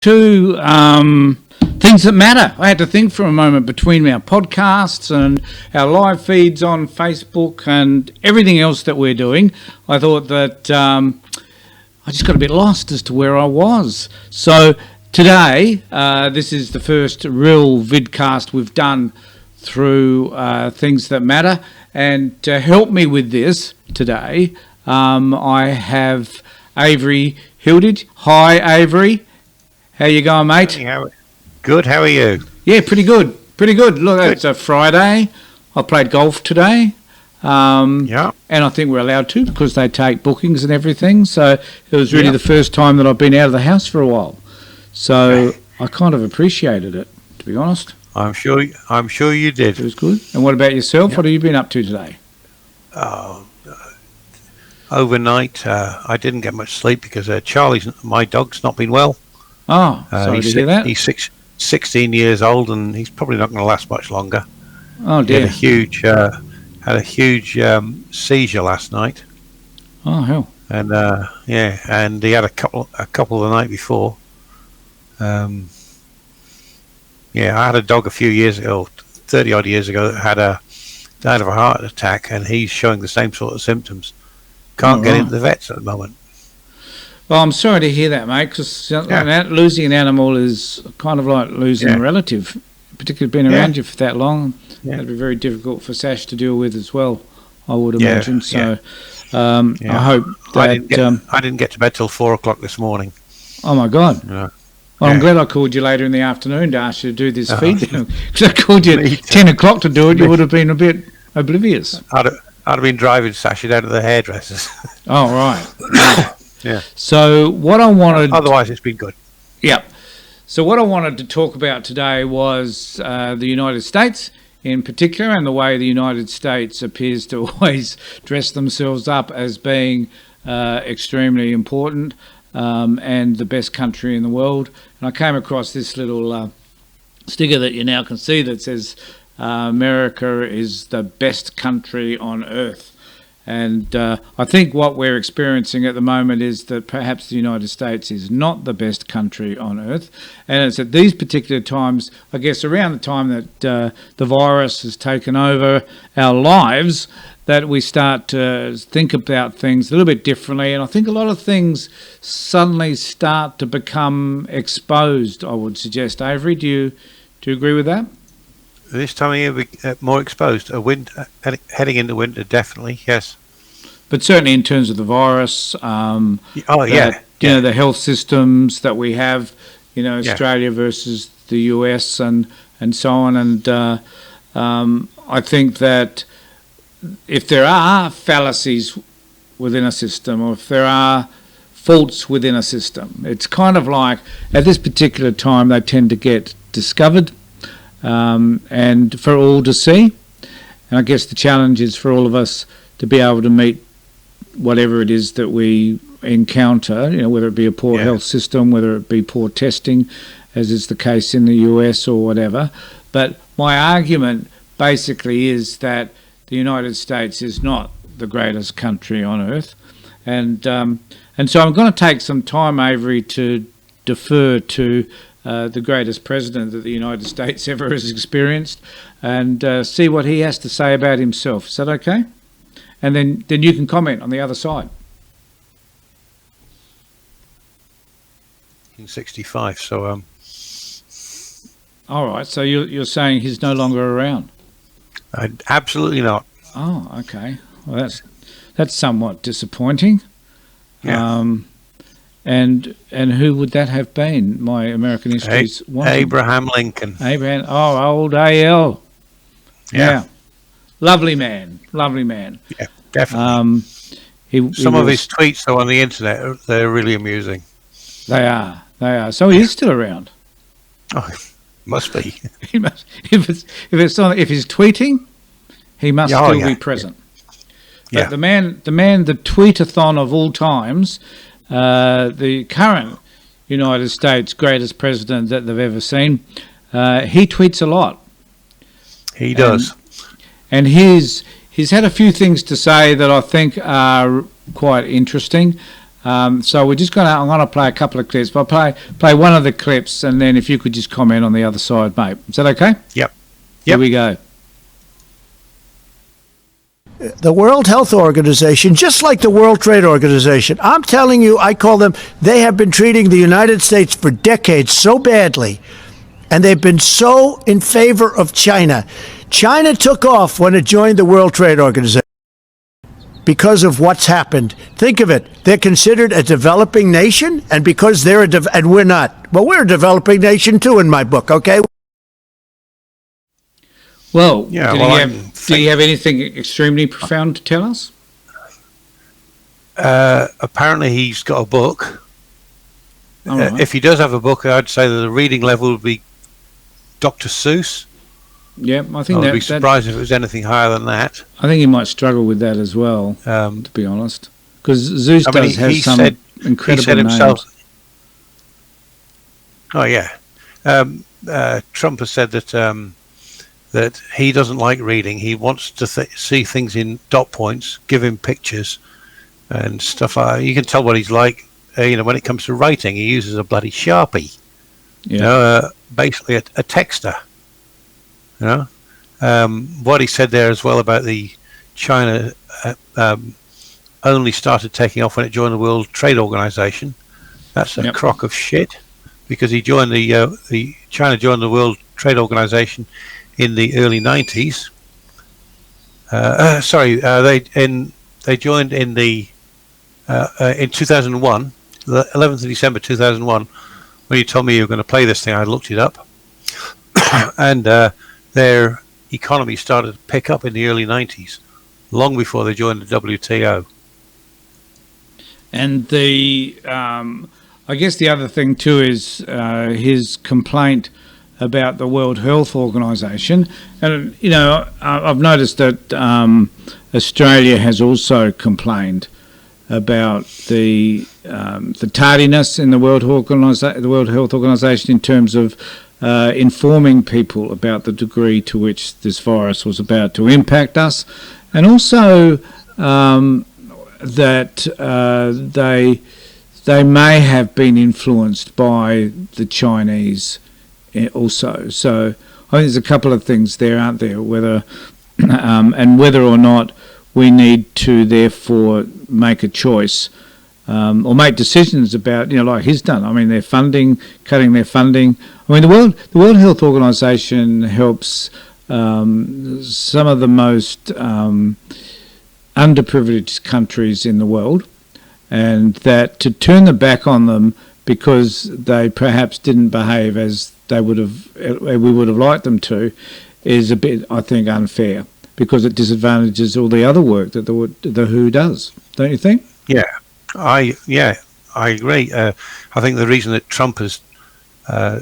to things that matter. I had to think for a moment between our podcasts and our live feeds on Facebook and everything else that we're doing. I thought that I just got a bit lost as to where I was. So today, this is the first real vidcast we've done through things that matter. And to help me with this today, I have Avery Hilditch. Hi, Avery. How you going, mate? Good. How are you? Yeah, pretty good. Pretty good. Look, it's a Friday. I played golf today. Yeah. And I think we're allowed to because they take bookings and everything. So it was really the first time that I've been out of the house for a while. So I kind of appreciated it, to be honest. I'm sure you did. It was good. And what about yourself? What have you been up to today? Overnight, I didn't get much sleep because my dog's not been well. Oh, sorry to hear that. He's 16 years old, and he's probably not going to last much longer. Oh dear! He had a huge seizure last night. Oh hell! And and he had a couple the night before. I had a dog a few years ago, 30 odd years ago, that died of a heart attack, and he's showing the same sort of symptoms. Can't get into the vets at the moment. Well, I'm sorry to hear that, mate, because losing an animal is kind of like losing a relative, particularly being around you for that long. That'd be very difficult for Sash to deal with as well, I would imagine. I hope that... I didn't get to bed till 4 o'clock this morning. Oh, my God. Well, I'm glad I called you later in the afternoon to ask you to do this feed. Because I called you at 10 o'clock to do it, you would have been a bit oblivious. I'd have been driving Sasha down to the hairdressers. Oh, right. Yeah. So what I wanted... Otherwise, it's been good. Yeah. So what I wanted to talk about today was the United States in particular, and the way the United States appears to always dress themselves up as being extremely important and the best country in the world. And I came across this little sticker that you now can see that says America is the best country on earth. And I think what we're experiencing at the moment is that perhaps the United States is not the best country on earth. And it's at these particular times, I guess around the time that the virus has taken over our lives, that we start to think about things a little bit differently. And I think a lot of things suddenly start to become exposed, I would suggest. Avery, do you agree with that? This time of year, we're more exposed. Heading into winter, definitely, yes. But certainly in terms of the virus, the health systems that we have, Australia versus the US and so on. And I think that if there are fallacies within a system, or if there are faults within a system, it's kind of like at this particular time they tend to get discovered. And for all to see. And I guess the challenge is for all of us to be able to meet whatever it is that we encounter, whether it be a poor health system, whether it be poor testing, as is the case in the US or whatever. But my argument basically is that the United States is not the greatest country on earth. And so I'm going to take some time, Avery, to defer to the greatest president that the United States ever has experienced, and see what he has to say about himself. Is that okay? And then you can comment on the other side. In 65, so all right. So you're saying he's no longer around? Absolutely not. Oh, okay. Well, that's somewhat disappointing. Yeah. And who would that have been? My American history's Abraham Lincoln. Old AL. Yeah. Lovely man. Yeah, definitely. Some of his tweets, though, on the internet, they're really amusing. They are. So he is still around. Oh, must be. He must. If he's tweeting, he must still be present. Yeah. But the man, the tweetathon of all times. The current United States greatest president that they've ever seen, he tweets a lot. He does. And he's had a few things to say that I think are quite interesting. So we're just I'm gonna play a couple of clips. But I'll play one of the clips, and then if you could just comment on the other side, mate. Is that okay? Yep. Here we go. The World Health Organization, just like the World Trade Organization, I'm telling you, I call them, they have been treating the United States for decades so badly, and they've been so in favor of China. China took off when it joined the World Trade Organization because of what's happened. Think of it. They're considered a developing nation, and because they're and we're not. Well, we're a developing nation too in my book, okay? Well, yeah, do you have anything extremely profound to tell us? Apparently he's got a book. Right. If he does have a book, I'd say that the reading level would be Dr. Seuss. Yeah, I think I'd be surprised if it was anything higher than that. I think he might struggle with that as well, to be honest. Because Zeus does have some incredible names. Oh, yeah. Trump has said that that he doesn't like reading. He wants to see things in dot points, give him pictures and stuff. You can tell what he's like. When it comes to writing, he uses a bloody Sharpie. Yeah. Basically a texter. What he said there as well about the China only started taking off when it joined the World Trade Organization. That's a crock of shit, because he joined the China joined the World Trade Organization in the early 90s. They joined in in 2001, the 11th of December 2001. When you told me you were going to play this thing, I looked it up, and their economy started to pick up in the early 90s, long before they joined the WTO. And I guess the other thing too is his complaint about the World Health Organization, and I've noticed that Australia has also complained about the tardiness in the World Health Organization in terms of informing people about the degree to which this virus was about to impact us, and also that they may have been influenced by the Chinese also. So I think there's a couple of things there, aren't there? Whether or not we need to therefore make a choice or make decisions about, like he's done. I mean, cutting their funding. I mean, the World Health Organization helps some of the most underprivileged countries in the world, and that to turn the back on them because they perhaps didn't behave as we would have liked them to is a bit, I think, unfair, because it disadvantages all the other work that the WHO does. Don't you think? Yeah, I agree. I think the reason that Trump has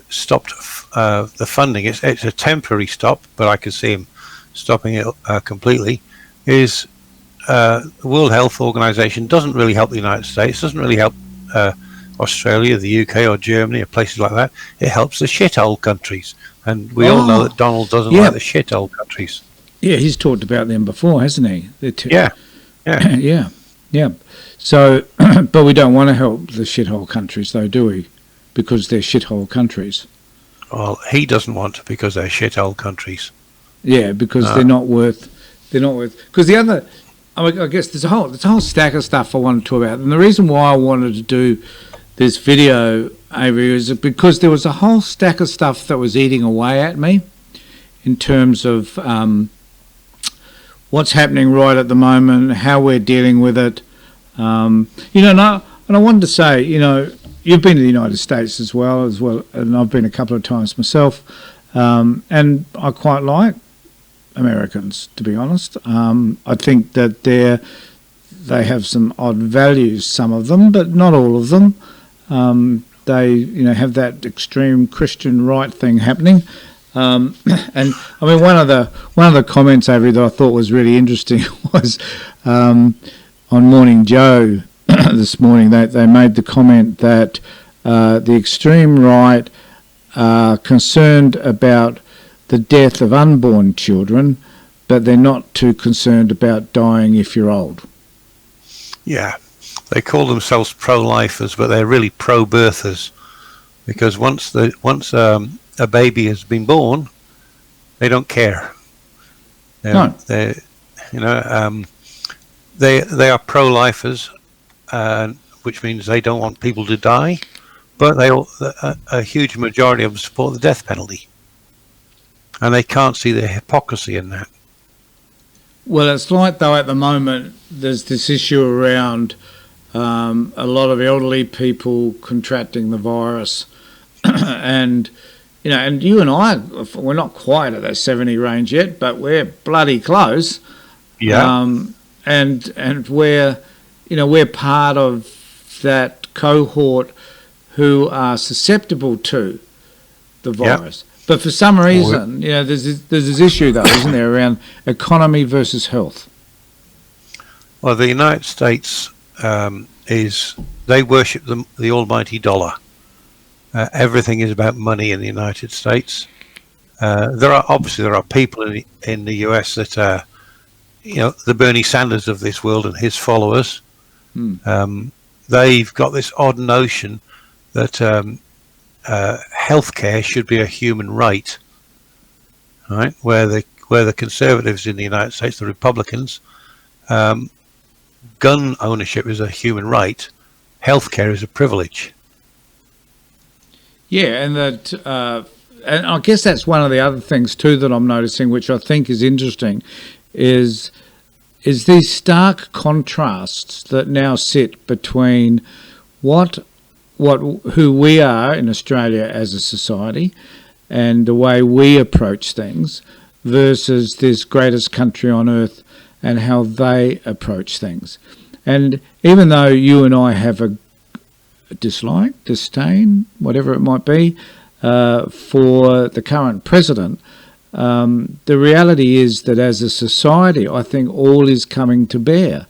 stopped the funding, it's a temporary stop, but I can see him stopping it completely, is the World Health Organization doesn't really help the United States, doesn't really help Australia, the UK or Germany or places like that. It helps the shithole countries, and we all know that Donald doesn't like the shithole countries. Yeah, he's talked about them before, hasn't he? Yeah. So, but we don't want to help the shithole countries, though, do we? Because they're shithole countries. Well, he doesn't want to, because they're shithole countries. Yeah, because they're not worth. Because the other, I guess there's a whole stack of stuff I want to talk about, and the reason why I wanted to do this video, Avery, is because there was a whole stack of stuff that was eating away at me in terms of what's happening right at the moment, how we're dealing with it. And I wanted to say, you've been to the United States as well, and I've been a couple of times myself, and I quite like Americans, to be honest. I think that they have some odd values, some of them, but not all of them. They have that extreme Christian right thing happening. And I mean, one of the comments, Avery, that I thought was really interesting was on Morning Joe this morning. They made the comment that the extreme right are concerned about the death of unborn children, but they're not too concerned about dying if you're old. Yeah, they call themselves pro-lifers, but they're really pro-birthers, because once a baby has been born, they don't care. No. They are pro-lifers, which means they don't want people to die, but a huge majority of them support the death penalty, and they can't see the hypocrisy in that. Well, it's like, though, at the moment there's this issue around a lot of elderly people contracting the virus, and you and I, we're not quite at that 70 range yet, but we're bloody close. Yeah. And we're part of that cohort who are susceptible to the virus. Yep. But for some reason, there's this issue, though, isn't there, around economy versus health? Well, the United States they worship the almighty dollar. Everything is about money in the United States. There are people in the US that are, the Bernie Sanders of this world and his followers. They've got this odd notion that healthcare should be a human right, right? Where the conservatives in the United States, the Republicans, gun ownership is a human right, healthcare is a privilege. Yeah, and I guess that's one of the other things too that I'm noticing, which I think is interesting, is these stark contrasts that now sit between who we are in Australia as a society and the way we approach things versus this greatest country on earth and how they approach things. And even though you and I have a dislike, disdain, whatever it might be, for the current president, the reality is that as a society, I think all is coming to bear.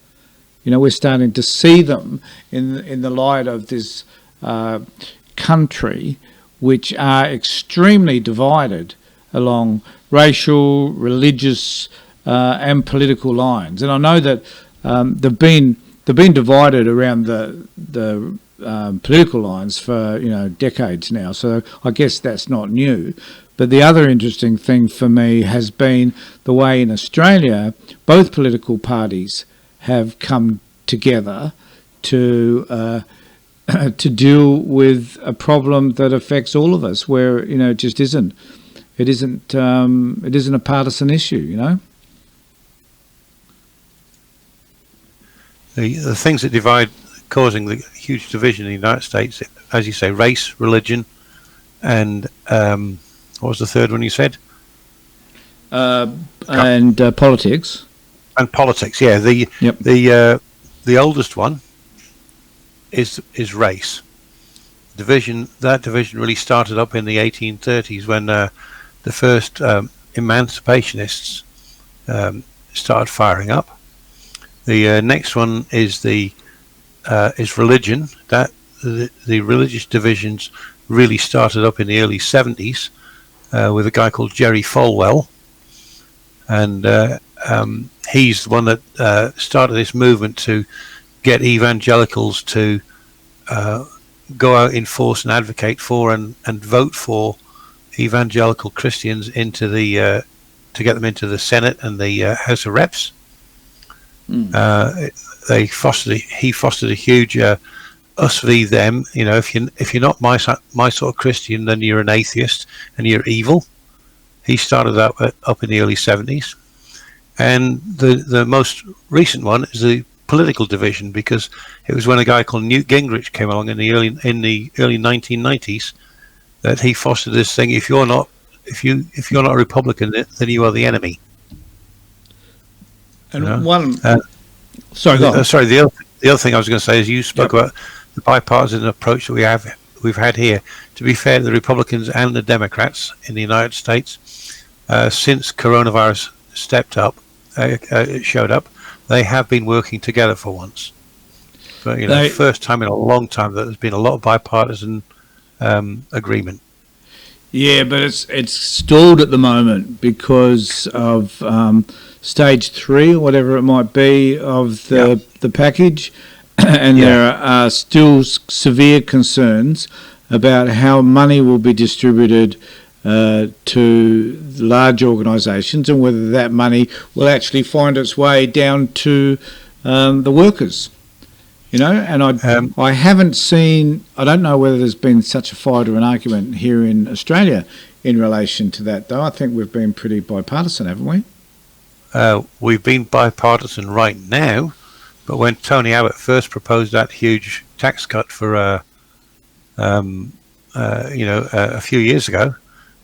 We're starting to see them in the light of this country, which are extremely divided along racial, religious, and political lines. And I know that they've been divided around the political lines for decades now, so I guess that's not new. But the other interesting thing for me has been the way in Australia both political parties have come together to deal with a problem that affects all of us, where it just isn't a partisan issue. The things that divide, causing the huge division in the United States, as you say, race, religion, and what was the third one you said? And politics. And politics, yeah. The oldest one is race. That division really started up in the 1830s when the first emancipationists started firing up. The next one is religion. That the religious divisions really started up in the early 70s with a guy called Jerry Falwell, and he's the one that started this movement to get evangelicals to go out in force and advocate for and vote for evangelical Christians into the to get them into the Senate and the House of Reps. He fostered a huge us v them. If you're not my sort of Christian, then you're an atheist and you're evil. He started that up in the early 70s, and the most recent one is the political division, because it was when a guy called Newt Gingrich came along in the early 1990s that he fostered this thing: if you're not a Republican, then you are the enemy. And go on. The other thing I was going to say is you spoke about the bipartisan approach that we've had here. To be fair to the Republicans and the Democrats in the United States, since coronavirus showed up, they have been working together for once. But first time in a long time that there's been a lot of bipartisan agreement. Yeah, but it's stalled at the moment because of stage 3 or whatever it might be of the package, and there are still severe concerns about how money will be distributed to large organisations and whether that money will actually find its way down to the workers. And I haven't seen, I don't know whether there's been such a fight or an argument here in Australia in relation to that, though. I think we've been pretty bipartisan, haven't we? We've been bipartisan right now, but when Tony Abbott first proposed that huge tax cut for, a few years ago,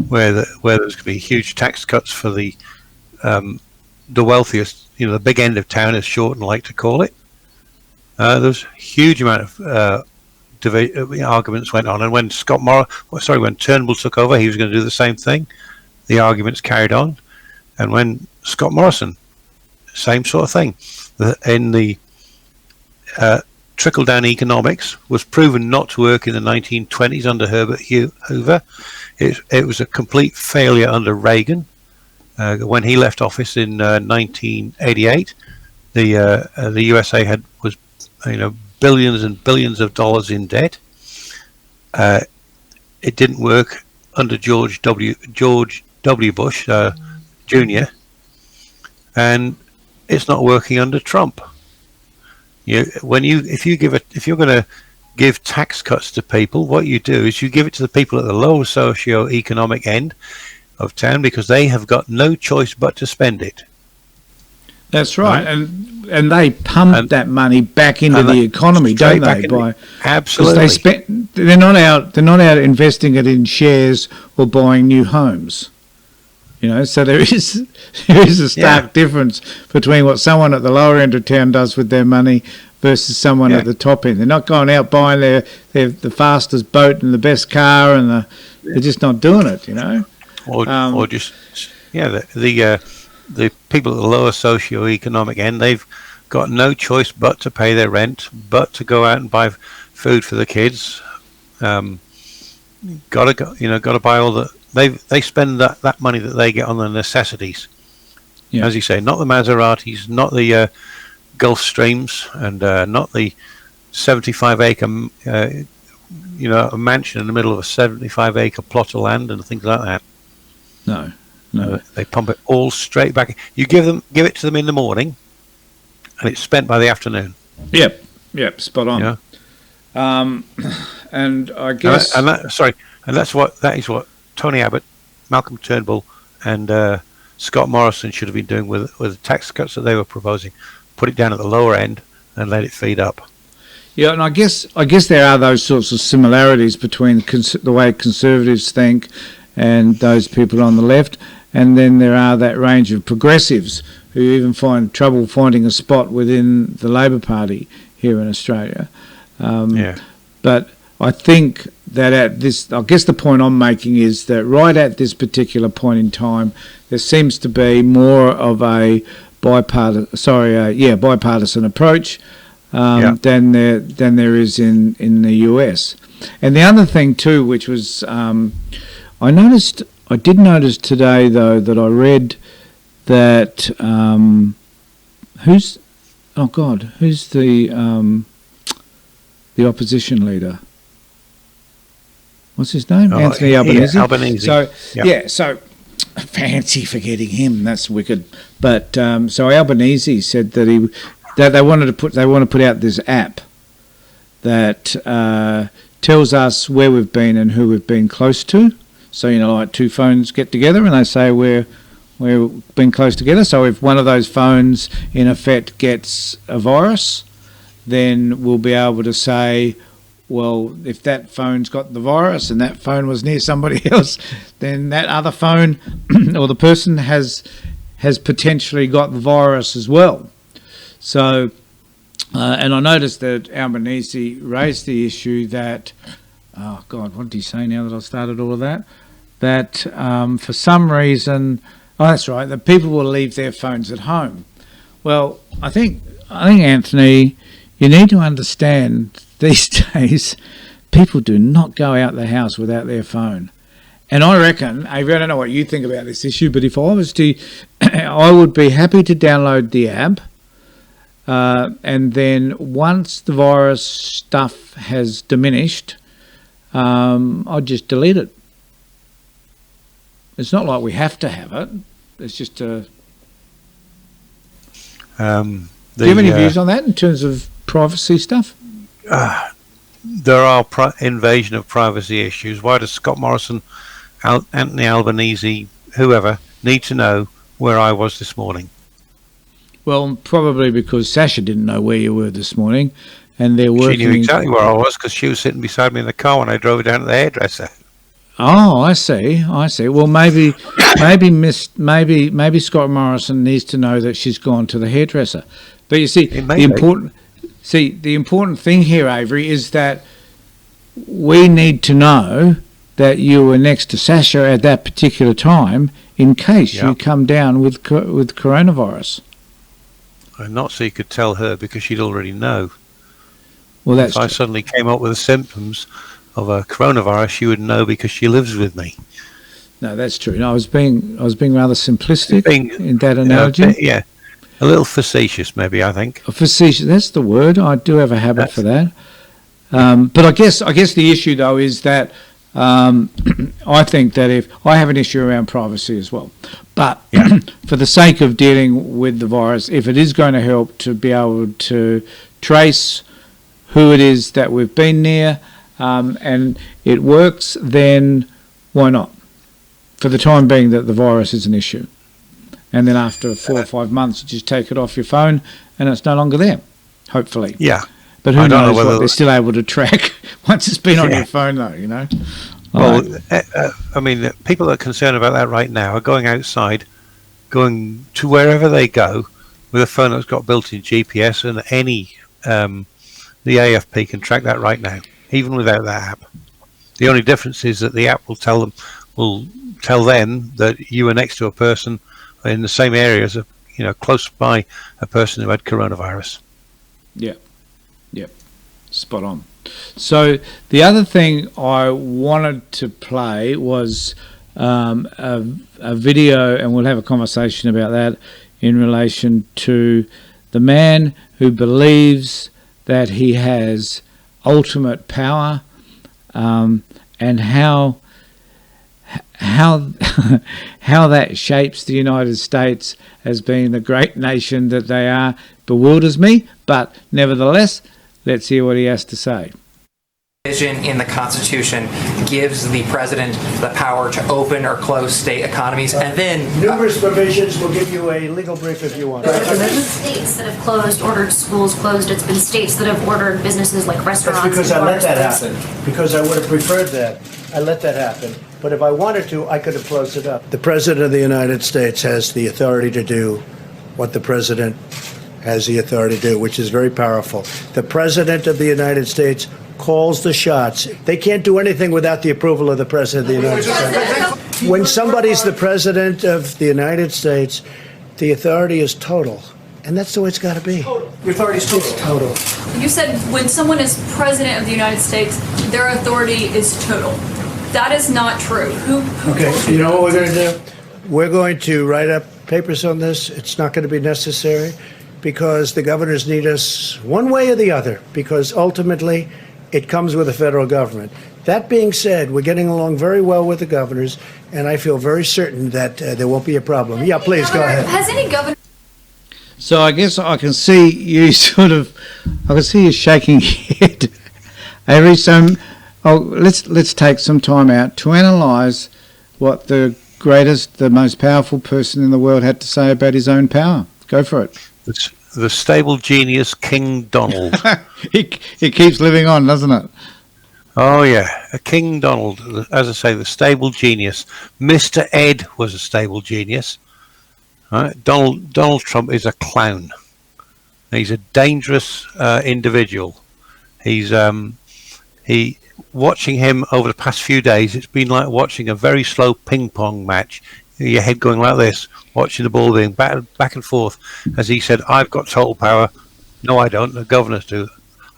where there's going to be huge tax cuts for the wealthiest, the big end of town, as Shorten like to call it. There's a huge amount of arguments went on, and when when Turnbull took over, he was going to do the same thing. The arguments carried on, and when Scott Morrison, same sort of thing. In the trickle-down economics was proven not to work in the 1920s under Herbert Hoover. It was a complete failure under Reagan. When he left office in 1988, the USA was billions and billions of dollars in debt. It didn't work under George W. Bush Jr. and it's not working under Trump. If you're going to give tax cuts to people, what you do is you give it to the people at the lower socio-economic end of town because they have got no choice but to spend it. That's right, and they pump that money back into the economy, don't they? Absolutely, they're not out investing it in shares or buying new homes. So there is a stark difference between what someone at the lower end of town does with their money versus someone at the top end. They're not going out buying the fastest boat and the best car, and they're just not doing it. The people at the lower socio-economic end, they've got no choice but to pay their rent, but to go out and buy food for the kids. Got to buy all the. They spend that money that they get on the necessities, as you say, not the Maseratis, not the Gulfstreams, and not the 75-acre, a mansion in the middle of a 75-acre plot of land and things like that. No. They pump it all straight back. You give it to them in the morning, and it's spent by the afternoon. Yep, spot on. And I guess, that is what Tony Abbott, Malcolm Turnbull, and Scott Morrison should have been doing with the tax cuts that they were proposing. Put it down at the lower end and let it feed up. Yeah, and I guess there are those sorts of similarities between the way conservatives think and those people on the left, and then there are that range of progressives who even find trouble finding a spot within the Labor Party here in Australia. But I think that the point I'm making is that right at this particular point in time, there seems to be more of a bipartisan approach than there is in the US. And the other thing too, which was I did notice today though that I read that who's the opposition leader? What's his name? Anthony Albanese. Albanese. So fancy forgetting him. That's wicked. But so Albanese said that they want to put out this app that tells us where we've been and who we've been close to. So like two phones get together and they say we've been close together. So if one of those phones in effect gets a virus, then we'll be able to say, well, if that phone's got the virus and that phone was near somebody else, then that other phone or the person has potentially got the virus as well. So, and I noticed that Albanese raised the issue that, oh God, what did he say now that I started all of that? That for some reason, that's right, that people will leave their phones at home. Well, I think Anthony, you need to understand these days, people do not go out the house without their phone. And I reckon, I don't know what you think about this issue, but if I was to, I would be happy to download the app and then once the virus stuff has diminished, I'd just delete it. It's not like we have to have it. It's just a... do you have any views on that in terms of privacy stuff? There are invasion of privacy issues. Why does Scott Morrison, Anthony Albanese, whoever, need to know where I was this morning? Well, probably because Sasha didn't know where you were this morning, and they're working... She knew exactly where I was because she was sitting beside me in the car when I drove her down to the hairdresser. Oh, I see. Well, maybe Scott Morrison needs to know that she's gone to the hairdresser. But you see, the important thing here, Avery, is that we need to know that you were next to Sasha at that particular time in case you come down with coronavirus. And not so you could tell her because she'd already know. Well, that's if I suddenly came up with the symptoms of a coronavirus, she would know because she lives with me. No, that's true. No, I was being rather simplistic in that analogy. Yeah, a little facetious, maybe. I think facetious. That's the word. I do have a habit for that. But I guess the issue though is that I think that if I have an issue around privacy as well, but for the sake of dealing with the virus, if it is going to help to be able to trace who it is that we've been near, and it works, then why not? For the time being that the virus is an issue. And then after 4 or 5 months, you just take it off your phone and it's no longer there, hopefully. Yeah. But who knows what they're still able to track once it's been on your phone, though, you know? Well, I mean, people that are concerned about that right now are going outside, going to wherever they go with a phone that's got built-in GPS, and the AFP can track that right now, even without that app. The only difference is that the app will tell them that you were next to a person in the same area as close by a person who had coronavirus. Yeah. Spot on. So the other thing I wanted to play was a video, and we'll have a conversation about that in relation to the man who believes that he has ultimate power, and how that shapes the United States as being the great nation that they are bewilders me, but nevertheless, let's hear what he has to say. Provision in the Constitution gives the president the power to open or close state economies, and then numerous provisions. Will give you a legal brief if you want. There's been states that have ordered schools closed. It's been states that have ordered businesses like restaurants. That's because I let that happen. Because I would have preferred that. I let that happen. But if I wanted to, I could have closed it up. The President of the United States has the authority to do what the President has the authority to do, which is very powerful. The President of the United States calls the shots. They can't do anything without the approval of the President of the United States. When somebody's the President of the United States, the authority is total. And that's the way it's got to be. the authority is total. It's total. You said when someone is President of the United States, their authority is total. That is not true. Okay, you know what we're going to do? We're going to write up papers on this. It's not going to be necessary because the governors need us one way or the other, because ultimately it comes with the federal government. That being said, we're getting along very well with the governors, and I feel very certain that there won't be a problem. Yeah, please, go ahead. Has any governor... So I guess I can see you shaking your head, Avery. So let's take some time out to analyse what the most powerful person in the world had to say about his own power. Go for it. The stable genius King Donald. It keeps living on, doesn't it? Oh yeah, King Donald. As I say, the stable genius. Mr. Ed was a stable genius. Right? Donald Trump is a clown. He's a dangerous individual. Watching him over the past few days, it's been like watching a very slow ping pong match. Your head going like this, watching the ball being back and forth. As he said, "I've got total power." No, I don't. The governors do.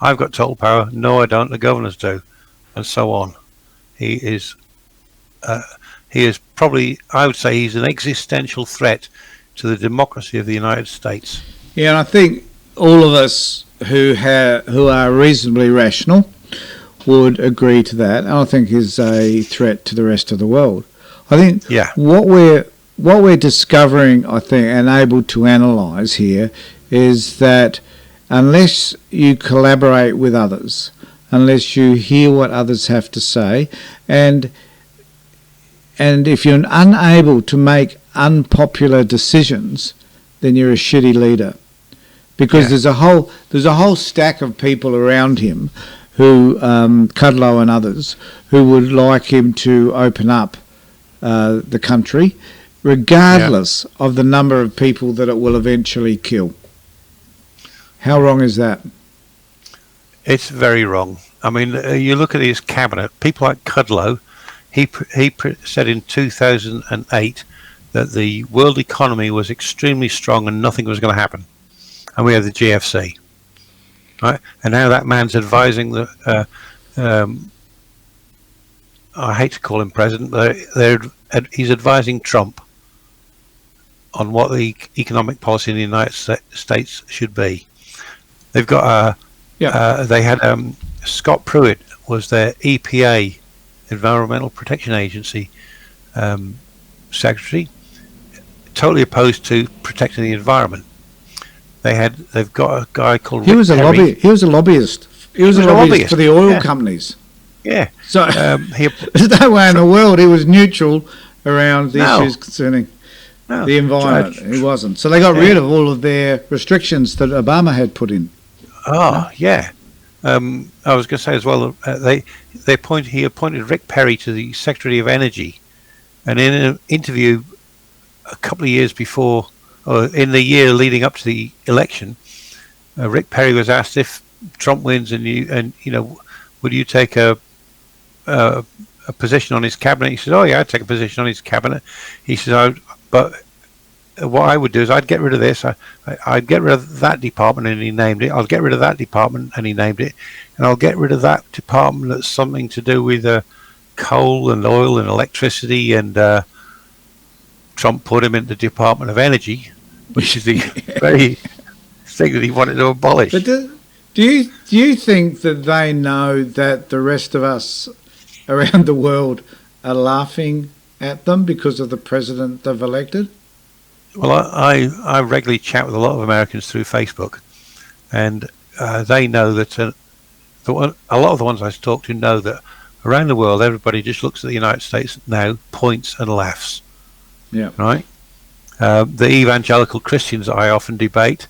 I've got total power. No, I don't. The governors do, and so on. He is probably, I would say, he's an existential threat to the democracy of the United States. Yeah, and I think all of us who are reasonably rational would agree to that, and I think is a threat to the rest of the world. I think what we're discovering, I think, and able to analyse here is that unless you collaborate with others, unless you hear what others have to say, and if you're unable to make unpopular decisions, then you're a shitty leader. Because there's a whole stack of people around him who, Kudlow and others, who would like him to open up the country, regardless of the number of people that it will eventually kill. How wrong is that? It's very wrong. I mean, you look at his cabinet, people like Kudlow, he said in 2008 that the world economy was extremely strong and nothing was going to happen. And we have the GFC. Right? And now that man's advising the, I hate to call him president, but he's advising Trump on what the economic policy in the United States should be. They've got they had Scott Pruitt was their EPA, Environmental Protection Agency secretary, totally opposed to protecting the environment. They've got a guy called Rick Perry. He was a lobbyist. He was a lobbyist for the oil companies. Yeah. So there's no way in the world he was neutral around the issues concerning the environment. He wasn't. So they got rid of all of their restrictions that Obama had put in. Oh, yeah. I was going to say as well, he appointed Rick Perry to the Secretary of Energy, and in an interview a couple of years before, or in the year leading up to the election, Rick Perry was asked if Trump wins and would you take a position on his cabinet? He said, "Oh yeah, I'd take a position on his cabinet." He said, "But what I would do is I'd get rid of this. I'd get rid of that department," and he named it. "I'll get rid of that department," and he named it. "And I'll get rid of that department that's something to do with coal and oil and electricity." And Trump put him in the Department of Energy, which is the very thing that he wanted to abolish. But do you think that they know that the rest of us around the world are laughing at them because of the president they've elected? Well, I regularly chat with a lot of Americans through Facebook, and they know that a lot of the ones I talk to know that around the world everybody just looks at the United States now, points and laughs. Yeah. Right. The evangelical Christians that I often debate,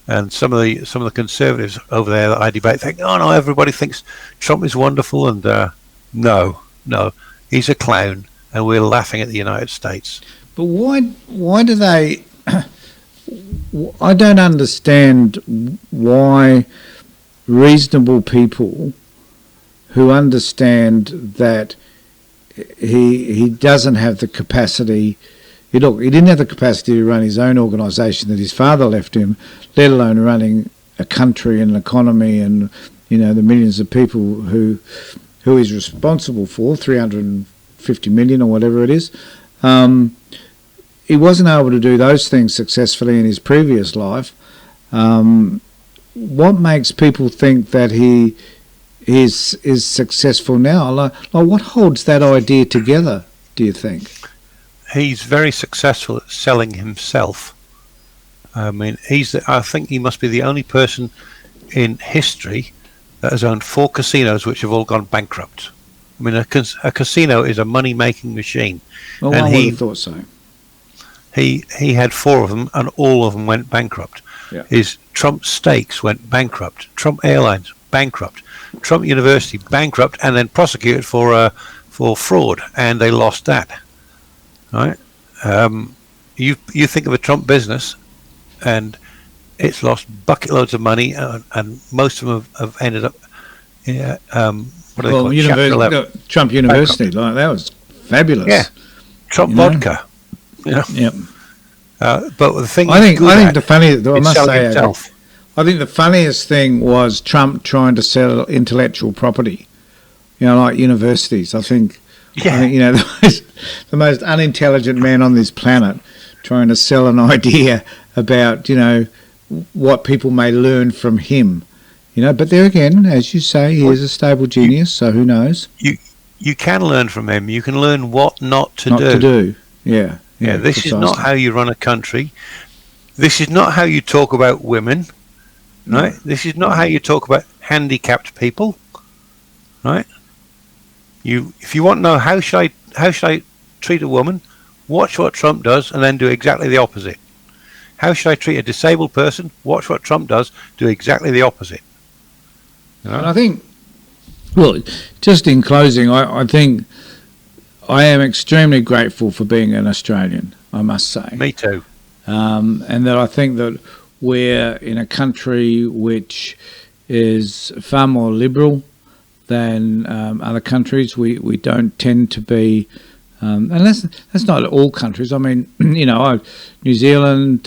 and some of the conservatives over there that I debate think, "Oh no, everybody thinks Trump is wonderful," and no, he's a clown, and we're laughing at the United States. But why do they? I don't understand why reasonable people who understand that he doesn't have the capacity. He didn't have the capacity to run his own organisation that his father left him, let alone running a country and an economy and the millions of people who he's responsible for, 350 million or whatever it is. He wasn't able to do those things successfully in his previous life. What makes people think that he is successful now? Like what holds that idea together, do you think? He's very successful at selling himself. I mean, I think he must be the only person in history that has owned 4 casinos which have all gone bankrupt. I mean, a casino is a money-making machine. Well, and I would have thought so. He had 4 of them, and all of them went bankrupt. Yeah. His Trump Steaks went bankrupt. Trump Airlines bankrupt. Trump University bankrupt, and then prosecuted for fraud, and they lost that. Right? You think of a Trump business, and it's lost bucket loads of money, and most of them have ended up. What do they call it? Trump University, like that was fabulous. Yeah, Trump vodka. Yep. But the thing I think the funniest. I must say, himself. I think the funniest thing was Trump trying to sell intellectual property. Like universities. I think the most unintelligent man on this planet trying to sell an idea about what people may learn from him. But there again, as you say, he is a stable genius, so who knows? You can learn from him. You can learn what not to do. Yeah. Yeah, this precisely. is not how you run a country. This is not how you talk about women, right? This is not how you talk about handicapped people, right? If you want to know how should I treat a woman, watch what Trump does and then do exactly the opposite. How should I treat a disabled person? Watch what Trump does, do exactly the opposite. And I think, well, just in closing, I think I am extremely grateful for being an Australian, I must say. Me too. And that I think that we're in a country which is far more liberal than other countries. We don't tend to be, and that's not all countries. I mean, New Zealand,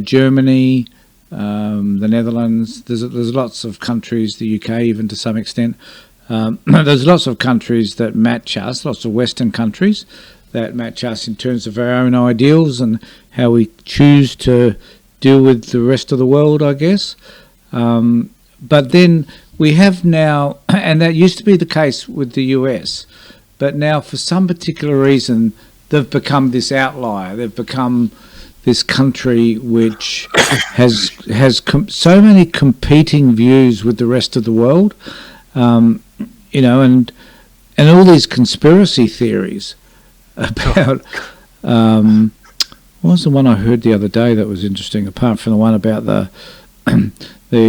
Germany, the Netherlands. There's lots of countries, the UK even to some extent. There's lots of countries that match us, lots of Western countries that match us in terms of our own ideals and how we choose to deal with the rest of the world, I guess. But then we have now, and that used to be the case with the US, but now for some particular reason they've become this outlier. They've become this country which has so many competing views with the rest of the world, and all these conspiracy theories about what was the one I heard the other day that was interesting, apart from the one about the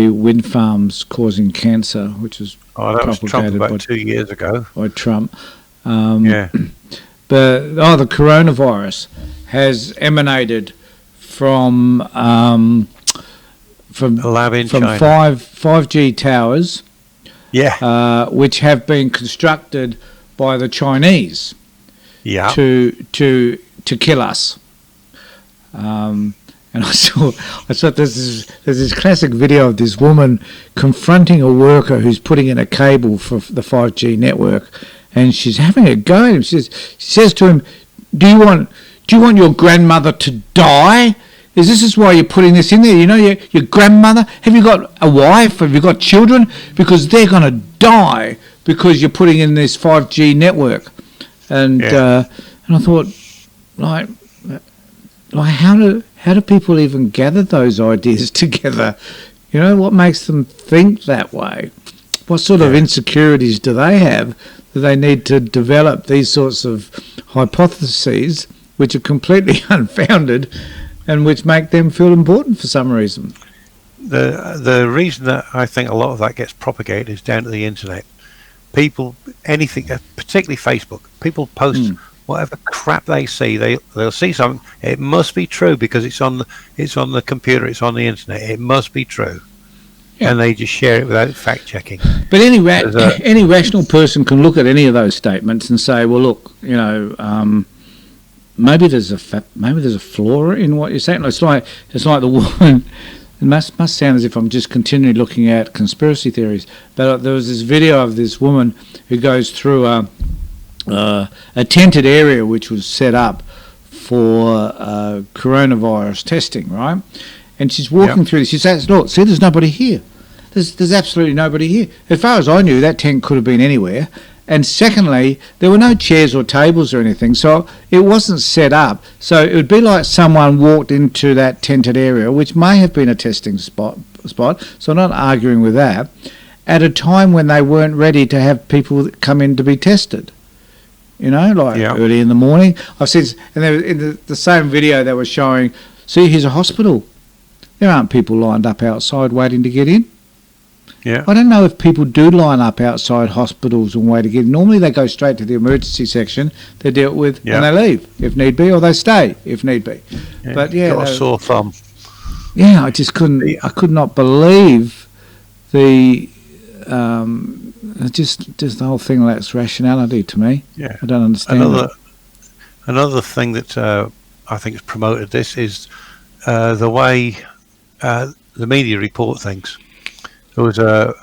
wind farms causing cancer, which was that was Trump about 2 years ago. By Trump. Yeah. But the coronavirus has emanated from a lab in China. 5G towers. Yeah. Which have been constructed by the Chinese. Yeah. To kill us. And I saw there's this classic video of this woman confronting a worker who's putting in a cable for the 5G network, and she's having a go at him. She says to him, "Do you want your grandmother to die? Is this why you're putting this in there? Your grandmother? Have you got a wife? Have you got children? Because they're going to die because you're putting in this 5G network." And and I thought, like how do people even gather those ideas together? What makes them think that way? What sort of insecurities do they have that they need to develop these sorts of hypotheses which are completely unfounded and which make them feel important for some reason? The reason that I think a lot of that gets propagated is down to the internet. People, anything, particularly Facebook, people post whatever crap they see. They'll see something. It must be true because it's on the computer. It's on the internet. It must be true, and they just share it without fact checking. But any rational person can look at any of those statements and say, well, look, maybe there's a flaw in what you're saying. It's like the woman. It must sound as if I'm just continually looking at conspiracy theories. But there was this video of this woman who goes through a tented area which was set up for coronavirus testing, right? And she's walking through this. She says, "Look, see, there's nobody here. There's absolutely nobody here. As far as I knew, that tent could have been anywhere. And secondly, there were no chairs or tables or anything, so it wasn't set up. So it would be like someone walked into that tented area, which may have been a testing spot. So I'm not arguing with that, at a time when they weren't ready to have people come in to be tested. Early in the morning. I've seen, and in the same video they were showing, see, here's a hospital. There aren't people lined up outside waiting to get in. Yeah. I don't know if people do line up outside hospitals and wait to get in. Normally they go straight to the emergency section, they're dealt with, and they leave if need be, or they stay if need be. Yeah. But got a sore thumb. Yeah, I just I could not believe the just the whole thing lacks rationality to me. Yeah. I don't understand another thing that I think has promoted this is the way the media report things. There was a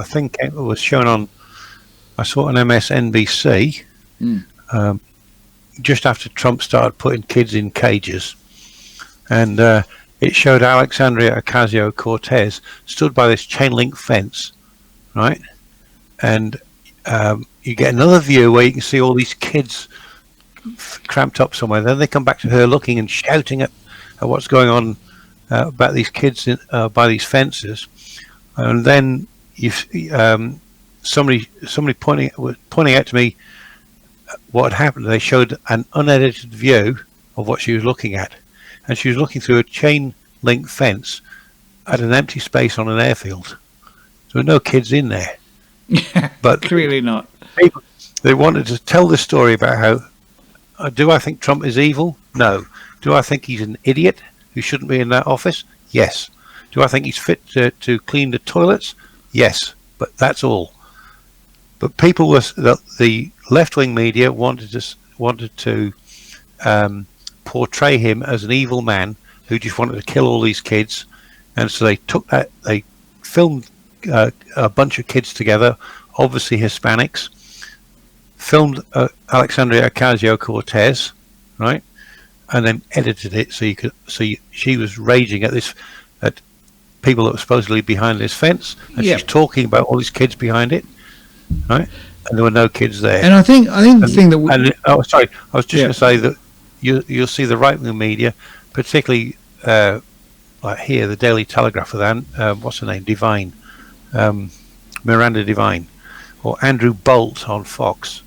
thing that was shown on, I saw it on MSNBC just after Trump started putting kids in cages, and it showed Alexandria Ocasio-Cortez stood by this chain link fence, right? And you get another view where you can see all these kids cramped up somewhere. Then they come back to her looking and shouting at what's going on about these kids by these fences. And then somebody pointing out to me what had happened. They showed an unedited view of what she was looking at, and she was looking through a chain link fence at an empty space on an airfield. There were no kids in there. But clearly not. They wanted to tell the story about how do I think Trump is evil? No. Do I think he's an idiot who shouldn't be in that office? Yes. Do I think he's fit to clean the toilets? Yes. But that's all. But people the left-wing media wanted to portray him as an evil man who just wanted to kill all these kids, and so they filmed a bunch of kids together, obviously Hispanics, filmed Alexandria Ocasio-Cortez, right, and then edited it she was raging at people that were supposedly behind this fence, and she's talking about all these kids behind it, right, and there were no kids there. And I think the thing that I was just going to say that you'll see the right-wing media, particularly like here, the Daily Telegraph with what's her name, Devine, Miranda Devine, or Andrew Bolt on Fox,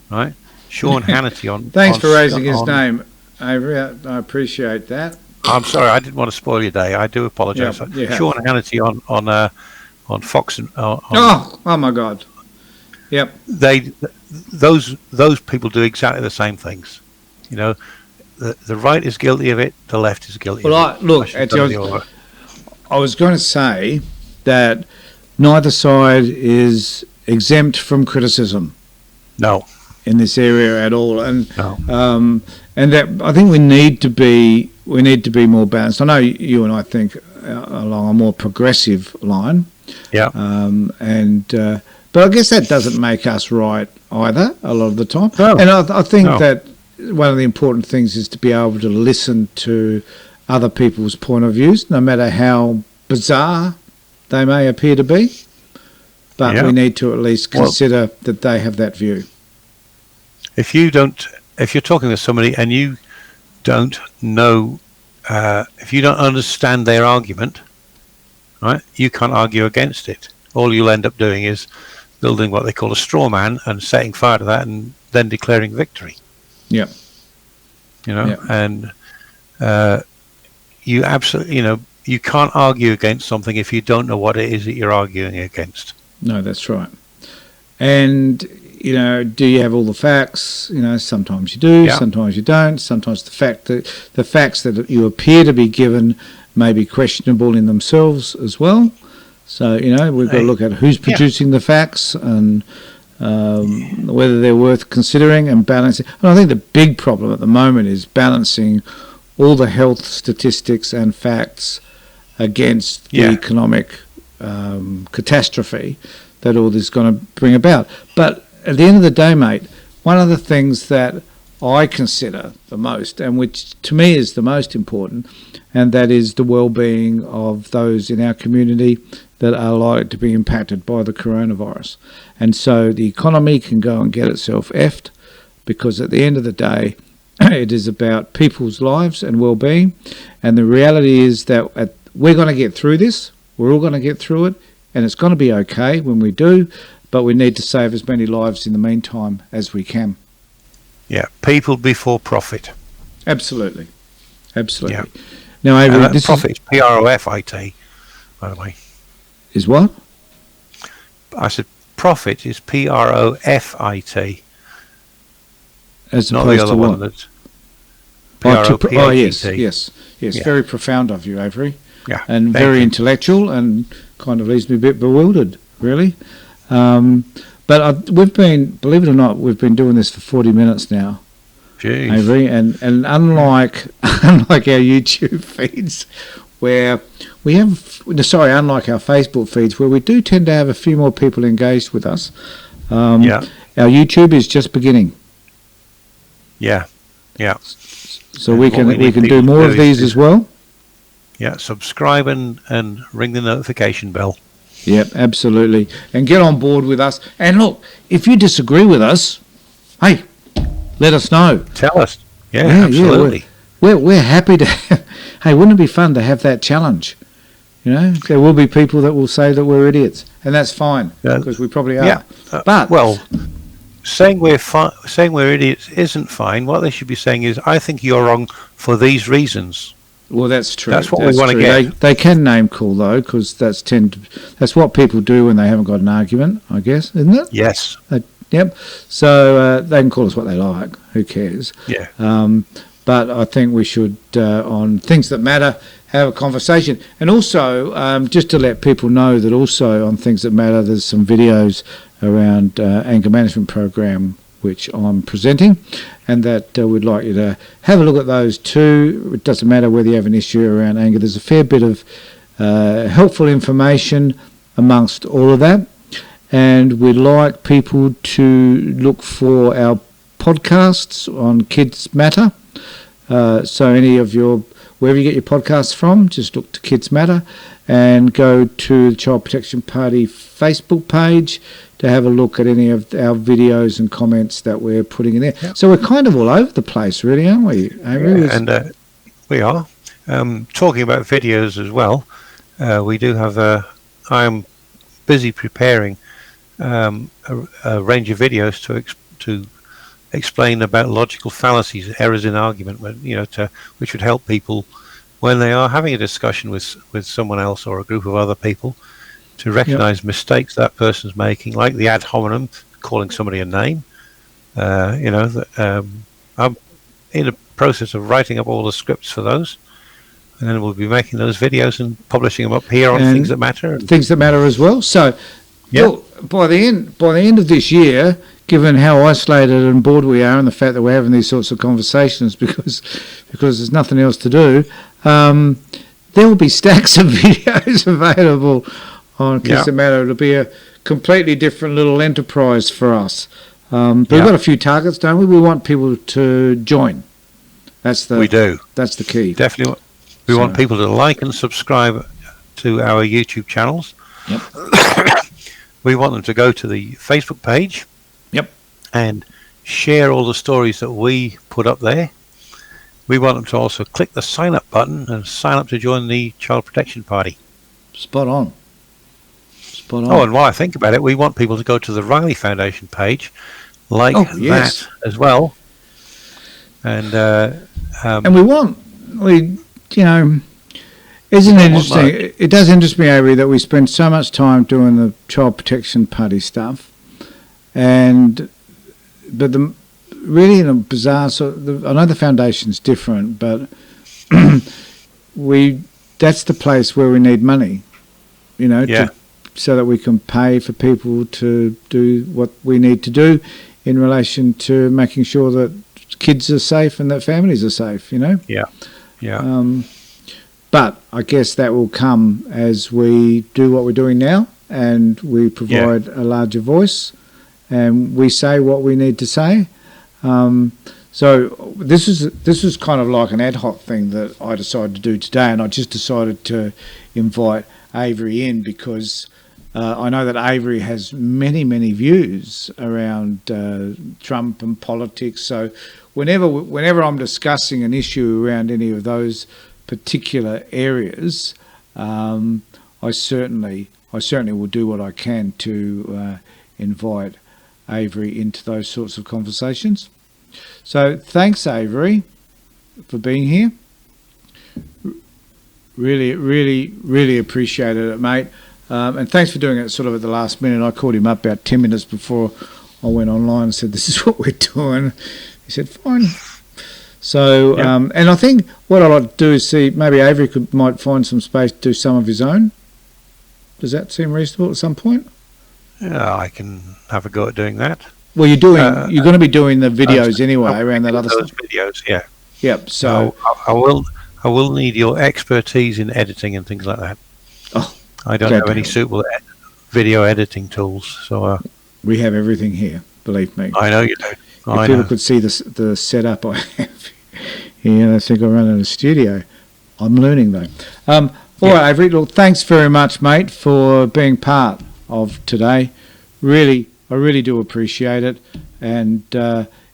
right? Sean Hannity on. Thanks for raising his name, Avery. I appreciate that. I'm sorry, I didn't want to spoil your day. I do apologise. Sean Hannity on Fox. Oh my God. Yep. Those people do exactly the same things. You know, the right is guilty of it. The left is guilty of it. I was going to say that neither side is exempt from criticism. No. In this area at all, and no. And that I think we need to be more balanced. I know you and I think along a more progressive line. Yeah. But I guess that doesn't make us right either a lot of the time. No. And I think that one of the important things is to be able to listen to other people's point of views, no matter how bizarre they may appear to be. But we need to at least consider that they have that view. If you're talking to somebody and you don't know, if you don't understand their argument, right, you can't argue against it. All you'll end up doing is building what they call a straw man and setting fire to that and then declaring victory. Yeah. You know, and you absolutely, you can't argue against something if you don't know what it is that you're arguing against. No, that's right. And, do you have all the facts? Sometimes you do, sometimes you don't. Sometimes the facts that you appear to be given may be questionable in themselves as well. So, we've got to look at who's producing the facts and whether they're worth considering and balancing. And I think the big problem at the moment is balancing all the health statistics and facts against the economic catastrophe that all this is going to bring about. But at the end of the day, mate, one of the things that I consider the most, and which to me is the most important, and that is the well-being of those in our community that are likely to be impacted by the coronavirus. And so the economy can go and get itself effed, because at the end of the day, it is about people's lives and well-being. And the reality is that we're going to get through this. We're all going to get through it, and it's going to be okay when we do, but we need to save as many lives in the meantime as we can. Yeah, people before profit. Absolutely. Yeah. Now, Avery, profit is P-R-O-F-I-T, by the way. Is what? I said profit is P-R-O-F-I-T. As not opposed the other to one what? that's P-R-O-P-H-E-T. Yes. Very profound of you, Avery. Yeah. And very intellectual, and kind of leaves me a bit bewildered, really. But we've been, believe it or not, we've been doing this for 40 minutes now. Jeez. Avery, and unlike our YouTube feeds, where we have, unlike our Facebook feeds, where we do tend to have a few more people engaged with us, our YouTube is just beginning. Yeah. So we can do more of these as well. Yeah, subscribe and ring the notification bell. Yep, absolutely. And get on board with us. And look, if you disagree with us, hey, let us know. Tell us. Yeah, absolutely. We're happy to. Hey, wouldn't it be fun to have that challenge? You know, there will be people that will say that we're idiots, and that's fine because we probably are. Yeah. But saying we're idiots isn't fine. What they should be saying is, I think you're wrong for these reasons. Well, that's true. That's what we want to get. They can name call though, because that's what people do when they haven't got an argument, I guess, isn't it? Yes. Yep. So they can call us what they like. Who cares? Yeah. But I think we should, on things that matter, have a conversation. And also, just to let people know that also on things that matter, there's some videos around anger management program which I'm presenting, and that we'd like you to have a look at those too. It doesn't matter whether you have an issue around anger. There's a fair bit of helpful information amongst all of that, and we'd like people to look for our podcasts on Kids Matter. So any of wherever you get your podcasts from, just look to Kids Matter and go to the Child Protection Party Facebook page to have a look at any of our videos and comments that we're putting in there. Yep. So we're kind of all over the place, really, aren't we? And we are. Talking about videos as well, we do have I am busy preparing a range of videos to explain about logical fallacies, errors in argument, which would help people when they are having a discussion with someone else or a group of other people, to recognize mistakes that person's making, like the ad hominem, calling somebody a name. I'm in the process of writing up all the scripts for those, and then we'll be making those videos and publishing them up here on Things That Matter. Things That Matter as well. So, look, by the end of this year, given how isolated and bored we are, and the fact that we're having these sorts of conversations because there's nothing else to do, there will be stacks of videos available on Kids That Matter. It'll be a completely different little enterprise for us. But we've got a few targets, don't we? We want people to join. We do. That's the key. Definitely. We want people to like and subscribe to our YouTube channels. Yep. We want them to go to the Facebook page. Yep. And share all the stories that we put up there. We want them to also click the sign up button and sign up to join the Child Protection Party. Spot on. Oh, and while I think about it, we want people to go to the Riley Foundation page, that as well. And isn't it interesting? It does interest me, Avery, that we spend so much time doing the Child Protection Party stuff, but really in a bizarre I know the foundation's different, but that's the place where we need money, so that we can pay for people to do what we need to do in relation to making sure that kids are safe and that families are safe, But I guess that will come as we do what we're doing now, and we provide a larger voice, and we say what we need to say. So this is kind of like an ad hoc thing that I decided to do today, and I just decided to invite Avery in because I know that Avery has many, many views around Trump and politics. So whenever I'm discussing an issue around any of those particular areas, I certainly will do what I can to invite Avery into those sorts of conversations. So thanks, Avery, for being here. Really, really, really appreciated it, mate. And thanks for doing it sort of at the last minute. I called him up about 10 minutes before I went online and said, this is what we're doing. He said, fine. So, and I think what I'd like to do is see maybe Avery might find some space to do some of his own. Does that seem reasonable at some point? Yeah, I can have a go at doing that. Well, you're going to be doing the videos anyway around that other stuff. Videos, yeah. Yep. So I will need your expertise in editing and things like that. Oh, I don't have any suitable video editing tools, so we have everything here. Believe me. I know you do. If people could see the setup I have here, they think I run in a studio. I'm learning though. All right, Avery. Look, thanks very much, mate, for being part of today. Really, I really do appreciate it. And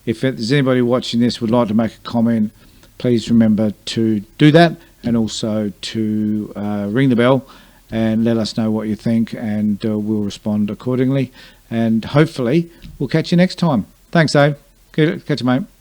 if there's anybody watching this would like to make a comment, please remember to do that, and also to ring the bell and let us know what you think, and we'll respond accordingly. And hopefully, we'll catch you next time. Thanks, Dave. Catch you, mate.